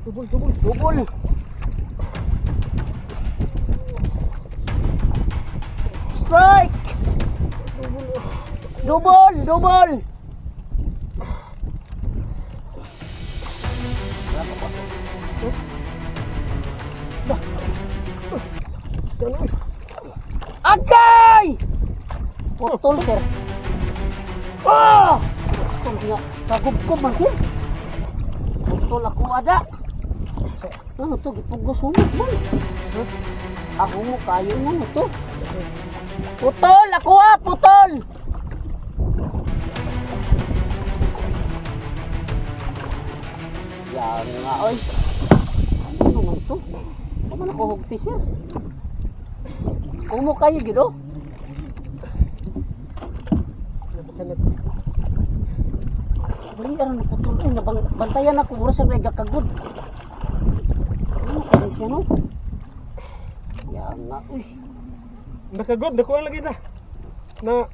Double. Strike. Double. Agay! Putol, sir. Putol niya. Sagub-gub man, sir. Putol ako ada. Ano to? Gipugos humok man. Ako mo kayo mo to. Putol! Ako putol! Yan nga, oy. Ano naman to? Ano man ako hugti, sir? Kung mo kayo, gido? Bali, na putol. Ay, bantayan ako. Mura siya nagkakagod. Ano kayo siya, no? Yan nga, uy. Nakagod, nakuha lagi na. Na,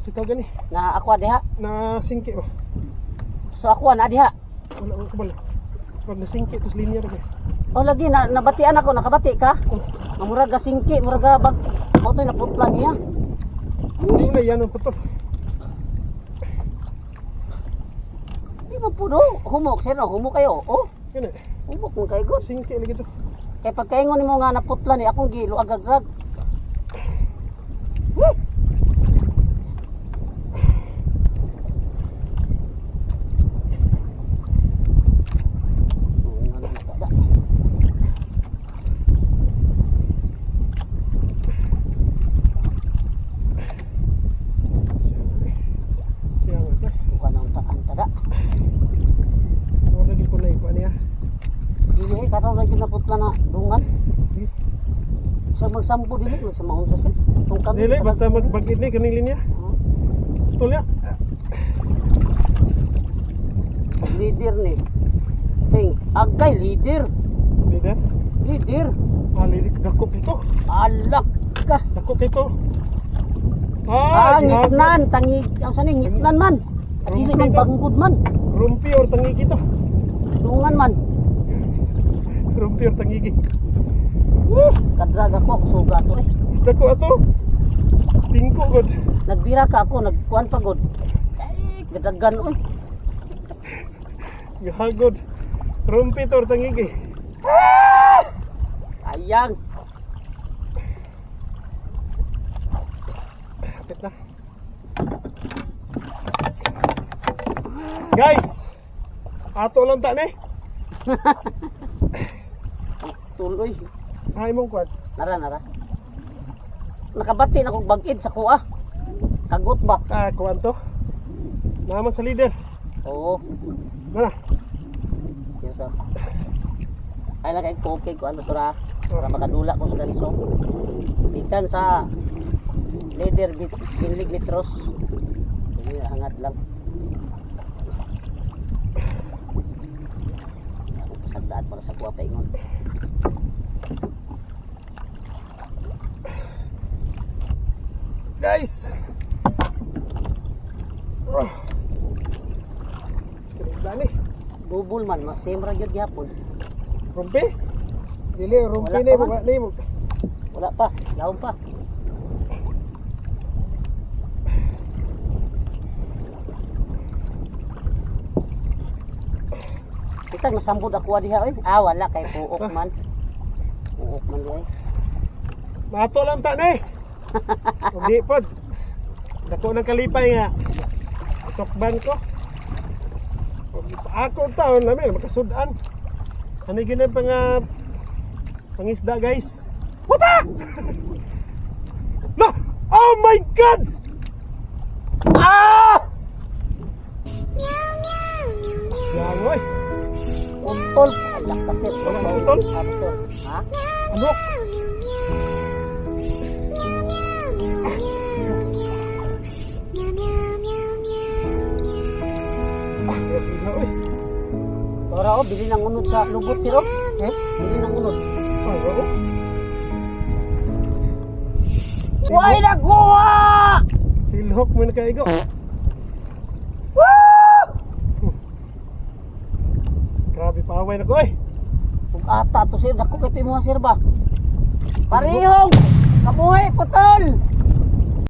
sitaw gani. Na ako diha. Na singki oh. So ako na diha. Wala ko bala. Pag na singki, tos linya lagi. Oh lagi, nabatian ako, nakabati ka? Murag singki, murag bag. Mo to naputla niya. Hindi na yan ang putol. Di ba po do? Humok sir, no? Humok kayo. Oh, Yan eh. humok mo kayo god. Singki lagi to. Kay pagkaingon nimo nga naputla ni akong gilo agagrag. Siya nga to. Bukan ang taan tada. Wala lagi ko na ikuha niya. Dili karon lagi naputla na dungan. Sa magsampo dili sa maunsa sir. Tung kami. Dili, basta magbagit ni kaning linya. Putol ya. Leader ni. Ting, agay leader. Leader. Leader. Lirik dakop ito. Alak ka. Dakop ito. Gihagod. Ngitnan, tangi, ang sani, ngitnan man. At dili man banggod man. Rumpi or tangigi to. Dungan man. Rumpi or tangigi. Kadrag ako, suga to eh. Dako ato. Tingko god. Nagbira ka ako, nagkuhan pa god. Gadagan oy. Gihagod. Rumpi to or tangigi. Ayang. Kapit na. Guys, ato lang ta ni. Tuloy. Ay mong kwat. Nara. Nakabati na kong bagid sa kuha. Kagot ba? Kuwan to. Naman sa leader. Oo. Mana? Yes sir. Ay lang kay okay ko ano sura para makadula ko sa ganso. Ikan sa leader binlig metros. Ini hangat lang. Pasagdaan para sa kuha paingon. Guys. Sekarang dani. Double man, same ra gyud gyapon. Rumpi? Dili, rumpi Wala ni pa man. baba ni mo. Wala pa, laom pa. Kita nasambod ako diha oy. Wala kay puok man. Puok man di ay. Mato lang ta ni. Hindi pod. Dako ng kalipay nga. Tokban ko. Ako taon namin makasudan. Ano gina pangisda guys? Puta! No! Oh my god! Yan oy. Putol. Alak kasi. Wala na putol? Putol. Ha? Ano? Ora o, bili ng unod sa lubot siro. Bili ng unod. Oo. Why nakuha? Tilhok mo na kaigo. Grabe pa. Away na ko eh. Kung ata to sir, dako kay mo sir ba? Parihong! Kabuhay putol!